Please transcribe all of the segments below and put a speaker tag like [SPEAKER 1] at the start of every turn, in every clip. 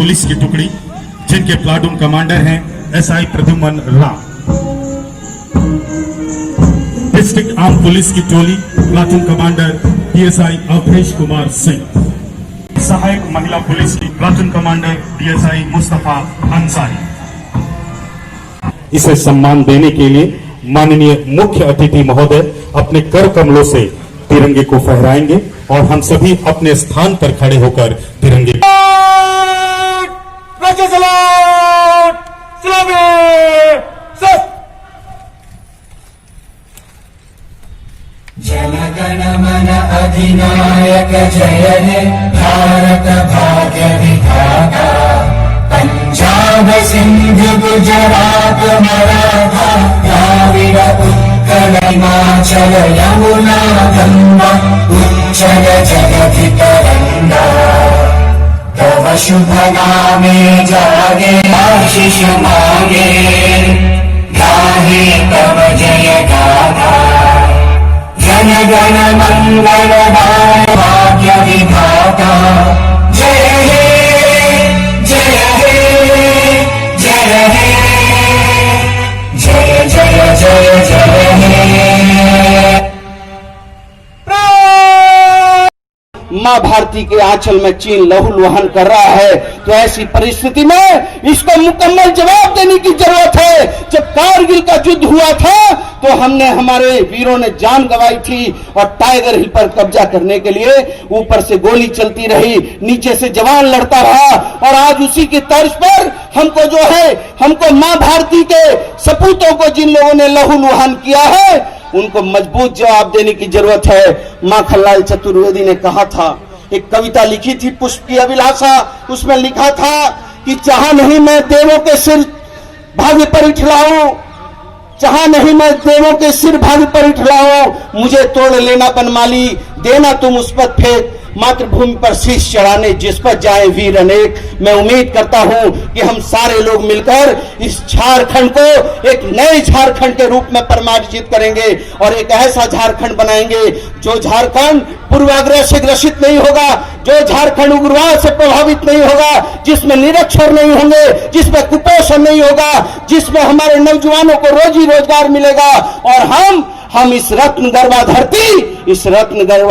[SPEAKER 1] Police की टुकड़ी जिनके प्लाटून कमांडर हैं SI Pradyuman Ram. District arm police की टोली platoon commander DSI Awadhesh Kumar Singh. सहायक महिला पुलिस की platoon commander DSI Mustafa Ansari. इसे सम्मान देने के लिए माननीय मुख्य अतिथि महोदय अपने कर कमलों से तिरंगे को फहराएंगे और हम सभी अपने स्थान पर खड़े होकर तिरंगे
[SPEAKER 2] जन गण मन अधिनायक जय हे भारत भाग्य विधाता। पंजाब सिंध गुजरात मराठा द्राविड उत्कल हिमाचल यमुना गंगा उच्चल जगति तरंगा। तव शुभ नामे जागे आशीष मांगे गाहे तव जय गाथा। जन गण मंगलदाय भाग्य विधाता। जय हे जय हे जय हे जय जय जय जय हे।
[SPEAKER 3] मां भारती के आंचल में चीन लहूलुहान कर रहा है, तो ऐसी परिस्थिति में इसको मुकम्मल जवाब देने की जरूरत है। जब कारगिल का युद्ध हुआ था तो हमने हमारे वीरों ने जान गंवाई थी और टाइगर हिल पर कब्जा करने के लिए ऊपर से गोली चलती रही, नीचे से जवान लड़ता रहा। और आज उसी की तर्ज पर हमको मां भारती के सपूतों को जिन लोगों ने लहूलुहान किया है उनको मजबूत जवाब देने की जरूरत है। माखनलाल चतुर्वेदी ने कहा था, एक कविता लिखी थी पुष्प की अभिलाषा, उसमें लिखा था कि चाह नहीं मैं देवों के सिर भाग्य पर इठलाऊं, चाह नहीं मैं देवों के सिर भाग्य पर इठलाऊं, मुझे तोड़ लेना बनमाली देना तुम उस पर फेंक, मातृभूमि पर शीश चढ़ाने जिस पर जाए वीर अनेक। मैं उम्मीद करता हूं कि हम सारे लोग मिलकर इस झारखंड को एक नए झारखंड के रूप में परिमार्जित करेंगे और एक ऐसा झारखंड बनाएंगे जो झारखंड पूर्वाग्रह से ग्रसित नहीं होगा, जो झारखंड उग्रवाद से प्रभावित नहीं होगा, जिसमें निरक्षर नहीं होंगे, जिसमें कुपोषण नहीं होगा, जिसमें हमारे नौजवानों को रोजी रोजगार मिलेगा। और हम इस रत्न गर्भा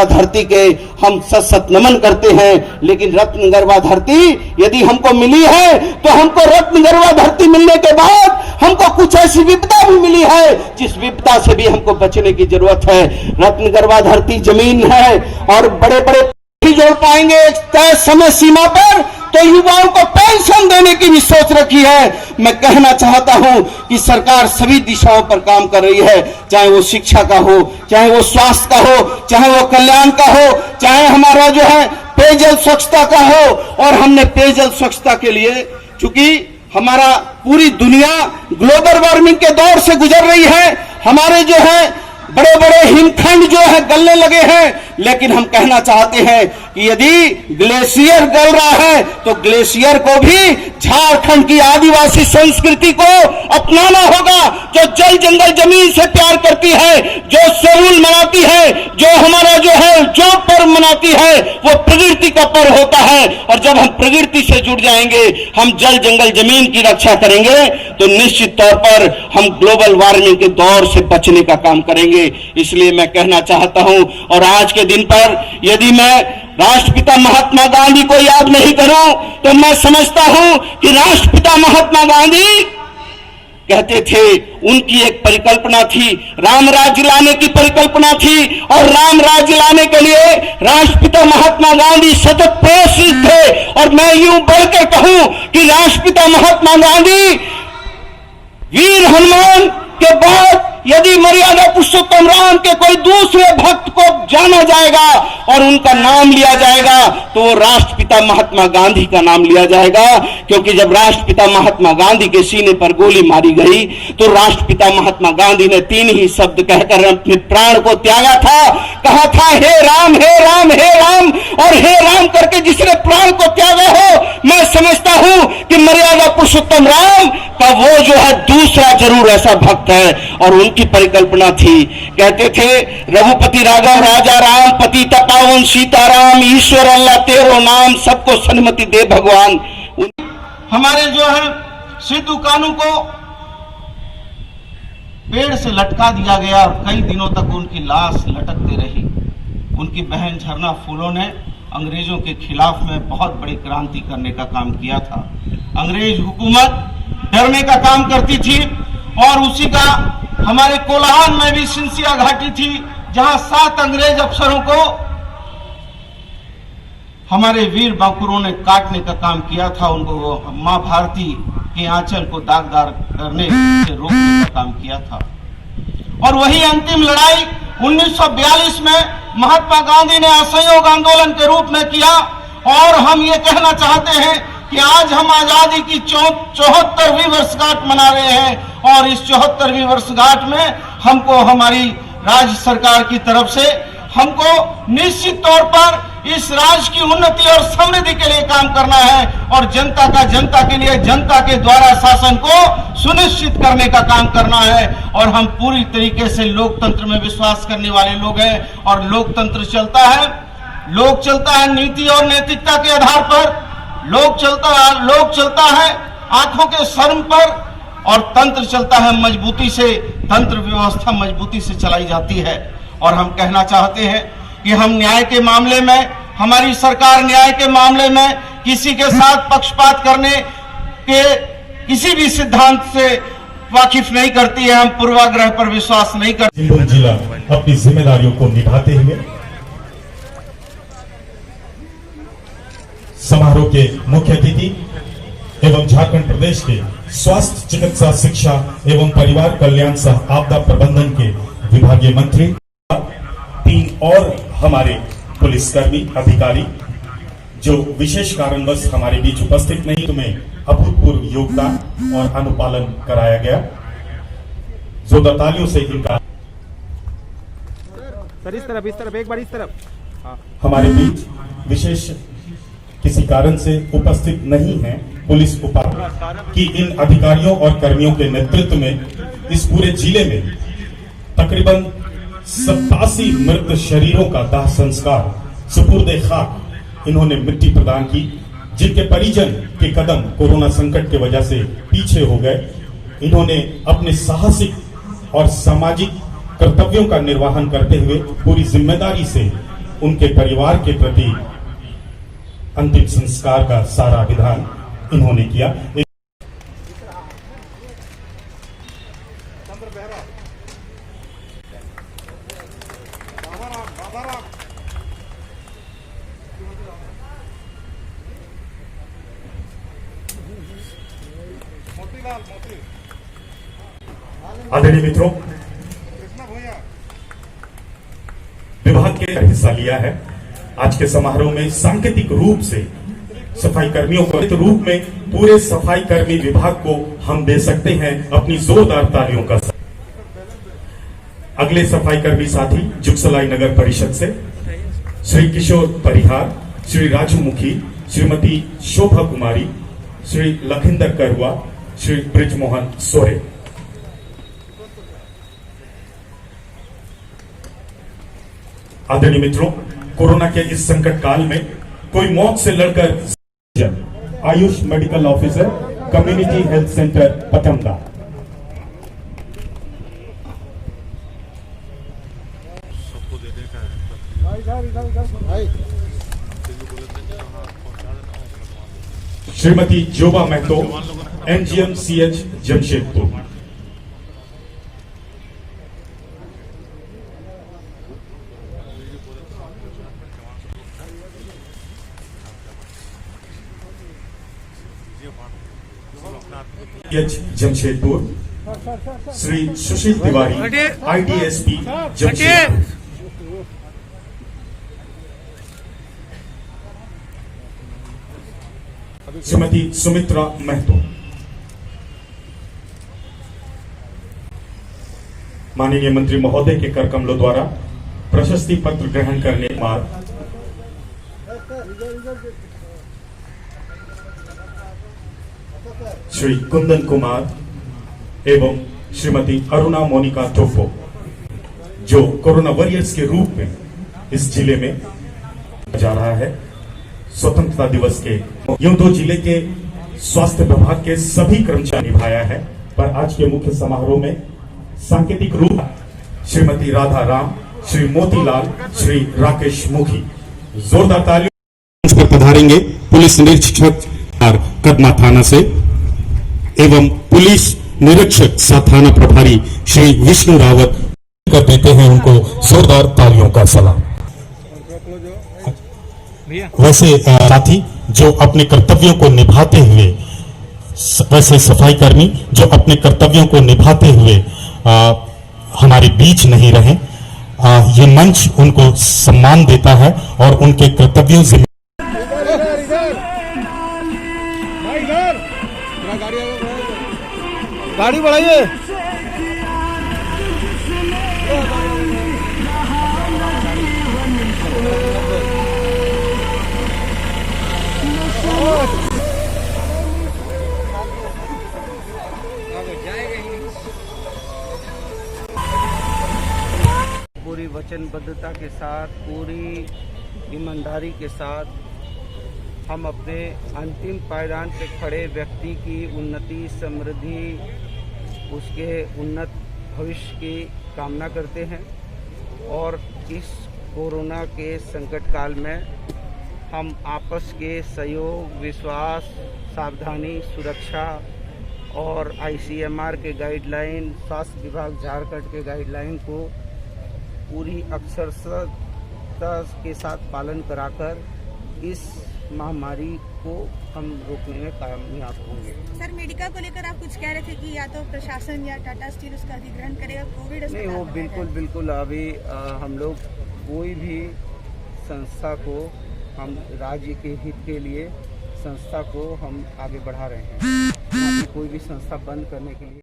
[SPEAKER 3] धरती के हम सत नमन करते हैं। लेकिन रत्न गर्भा धरती यदि हमको मिली है तो हमको रत्न गर्भा धरती मिलने के बाद हमको कुछ ऐसी विपदा भी मिली है जिस विपदा से भी हमको बचने की जरूरत है। रत्न गर्भा धरती जमीन है और बड़े बड़े जोड़ पाएंगे एक तय समय सीमा पर, तो युवाओं को पेंशन देने की भी सोच रखी है। मैं कहना चाहता हूं कि सरकार सभी दिशाओं पर काम कर रही है, चाहे वो शिक्षा का हो, चाहे वो स्वास्थ्य का हो, चाहे वो कल्याण का हो, चाहे हमारा पेयजल स्वच्छता का हो। और हमने पेयजल स्वच्छता के लिए, चूंकि हमारा पूरी दुनिया ग्लोबल वार्मिंग के दौर से गुजर रही है, हमारे बड़े बड़े हिमखंड गलने लगे हैं, लेकिन हम कहना चाहते हैं कि यदि ग्लेशियर गल रहा है तो ग्लेशियर को भी झारखंड की आदिवासी संस्कृति को अपनाना होगा, जो जल जंगल जमीन से प्यार करती है, जो सोल मनाती है, जो हमारा जो पर्व मनाती है वो प्रकृति का पर्व होता है। और जब हम प्रकृति से जुड़ जाएंगे, हम जल जंगल जमीन की रक्षा करेंगे, तो निश्चित तौर पर हम ग्लोबल वार्मिंग के दौर से बचने का काम करेंगे। इसलिए मैं कहना चाहता हूं, और आज के दिन पर यदि मैं राष्ट्रपिता महात्मा गांधी को याद नहीं करूं तो मैं समझता हूं कि राष्ट्रपिता महात्मा गांधी कहते थे, उनकी एक परिकल्पना थी, राम राज्य लाने की परिकल्पना थी। और राम राज्य लाने के लिए राष्ट्रपिता महात्मा गांधी सतत प्रयासरत थे। और मैं यूं बढ़कर कहूं कि राष्ट्रपिता महात्मा गांधी वीर हनुमान के बाद यदि मर्यादा पुरुषोत्तम राम के कोई दूसरे भक्त को जाना जाएगा और उनका नाम लिया जाएगा तो वो राष्ट्रपिता महात्मा गांधी का नाम लिया जाएगा। क्योंकि जब राष्ट्रपिता महात्मा गांधी के सीने पर गोली मारी गई तो राष्ट्रपिता महात्मा गांधी ने 3 ही शब्द कहकर अपने प्राण को त्यागा था। कहा था, हे राम हे राम हे राम। और हे राम करके जिसने प्राण को त्यागा हो, मैं समझता हूं कि मर्यादा पुरुषोत्तम राम का वो दूसरा जरूर ऐसा भक्त है। और उनकी परिकल्पना थी, कहते थे, रघुपति राघव राजा राम, पतित पावन सीताराम, ईश्वर अल्लाह तेरो नाम, सबको सन्मति दे भगवान। हमारे जो है सिद्धू कानू को पेड़ से लटका दिया गया। कई दिनों तक उनकी लाश लटकती रही। उनकी बहन झरना फूलों ने अंग्रेजों के खिलाफ में बहुत बड़ी क्रांति करने का काम किया था। अंग्रेज हुकूमत डरने का काम करती थी और उसी का हमारे कोल्हान में भी सिंसिया घाटी थी, जहां 7 अंग्रेज अफसरों को हमारे वीर बांकुरों ने काटने का काम किया था। उनको मां भारती के आंचल को दागदार करने से रोकने का काम किया था। और वही अंतिम लड़ाई 1942 में महात्मा गांधी ने असहयोग आंदोलन के रूप में किया। और हम ये कहना चाहते हैं कि आज हम आजादी की 74वीं वर्षगांठ मना रहे हैं और इस 74वीं वर्षगांठ में हमको हमारी राज्य सरकार की तरफ से हमको निश्चित तौर पर इस राज्य की उन्नति और समृद्धि के लिए काम करना है और जनता के लिए जनता के द्वारा शासन को सुनिश्चित करने का काम करना है। और हम पूरी तरीके से लोकतंत्र में विश्वास करने वाले लोग हैं और लोकतंत्र चलता है नीति और नैतिकता के आधार पर। लोक चलता है आंखों के शर्म पर और तंत्र चलता है मजबूती से। तंत्र व्यवस्था मजबूती से चलाई जाती है। और हम कहना चाहते हैं कि हम न्याय के मामले में, हमारी सरकार न्याय के मामले में किसी के साथ पक्षपात करने के किसी भी सिद्धांत से वाकिफ नहीं करती है। हम पूर्वाग्रह पर विश्वास नहीं करते।
[SPEAKER 1] सिंधु जिला अपनी जिम्मेदारियों को निभाते हुए समारोह के मुख्य अतिथि एवं झारखंड प्रदेश के स्वास्थ्य, चिकित्सा, शिक्षा एवं परिवार कल्याण सह आपदा प्रबंधन के विभागीय मंत्री, 3 और हमारे पुलिसकर्मी अधिकारी जो विशेष कारणवश हमारे बीच उपस्थित नहीं, तुम्हें अभूतपूर्व योगदान और अनुपालन कराया गया। जोरदार तालियों से इनका
[SPEAKER 4] सर इस तरफ एक बार इस तरफ। हाँ।
[SPEAKER 1] हमारे बीच विशेष किसी कारण से उपस्थित नहीं है पुलिस उपायुक्त की इन अधिकारियों और कर्मियों के नेतृत्व में इस पूरे जिले में तकरीबन 87 मृत शरीरों का दाह संस्कार सुपुर्दे खाक इन्होंने मिट्टी प्रदान की, जिनके परिजन के कदम कोरोना संकट की वजह से पीछे हो गए। इन्होंने अपने साहसिक और सामाजिक कर्तव्यों का निर्वहन करते हुए पूरी जिम्मेदारी से उनके परिवार के प्रति अंतिम संस्कार का सारा विधान इन्होंने किया। आदरणीय मित्रों, विभाग के हिस्सा लिया है आज के समारोह में। सांकेतिक रूप से सफाई कर्मियों को रूप में पूरे सफाई कर्मी विभाग को हम दे सकते हैं अपनी जोरदार तालियों का साथ। अगले सफाई कर्मी साथी जुगसलाई नगर परिषद से श्री किशोर परिहार, श्री राजू मुखी, श्रीमती शोभा कुमारी, श्री लखिंदर करुआ, श्री ब्रिजमोहन सोरे। आदरणीय मित्रों, कोरोना के इस संकट काल में कोई मौत से लड़कर Ayush medical officer, community health centre पतंगा। श्रीमती जोबा महतो, NGMCH जमशेदपुर। जमशेदपुर, श्री सुशील तिवारी, IDSP जमशेदपुर। श्रीमती सुमित्रा महतो। माननीय मंत्री महोदय के कर कमलों द्वारा प्रशस्ति पत्र ग्रहण करने के बाद श्री कुंदन कुमार एवं श्रीमती अरुणा मोनिका टोपो, जो कोरोना वॉरियर्स के रूप में इस जिले में जा रहा है स्वतंत्रता दिवस के। यूं तो जिले के स्वास्थ्य विभाग के सभी कर्मचारी निभाया है। पर आज के मुख्य समारोह में सांकेतिक रूप श्रीमती राधा राम, श्री मोतीलाल, श्री राकेश मुखी जोरदार तालियों पर पधारेंगे। पुलिस निरीक्षक कदमा थाना से एवं पुलिस निरीक्षक थाना प्रभारी श्री विष्णु रावत कर देते हैं उनको जोरदार तालियों का सलाम। वैसे साथी जो अपने कर्तव्यों को निभाते हुए, वैसे सफाई कर्मी जो अपने कर्तव्यों को निभाते हुए हमारे बीच नहीं रहे, ये मंच उनको सम्मान देता है और उनके कर्तव्यों से
[SPEAKER 4] गाड़ी बढ़ाइए।
[SPEAKER 3] पूरी वचनबद्धता के साथ, पूरी ईमानदारी के साथ हम अपने अंतिम पायदान पे खड़े व्यक्ति की उन्नति, समृद्धि, उसके उन्नत भविष्य की कामना करते हैं। और इस कोरोना के संकट काल में हम आपस के सहयोग, विश्वास, सावधानी, सुरक्षा और ICMR के गाइडलाइन, स्वास्थ्य विभाग झारखंड के गाइडलाइन को पूरी अक्षरशता के साथ पालन कराकर इस महामारी को हम रोकने में कामयाब होंगे।
[SPEAKER 5] सर, मेडिका को लेकर आप कुछ कह रहे थे कि या तो प्रशासन या टाटा स्टील उसका अधिग्रहण करेगा कोविड अस्पताल?
[SPEAKER 3] नहीं, वो बिल्कुल अभी हम लोग कोई भी संस्था को, हम राज्य के हित के लिए संस्था को हम आगे बढ़ा रहे हैं। कोई भी संस्था बंद करने के लिए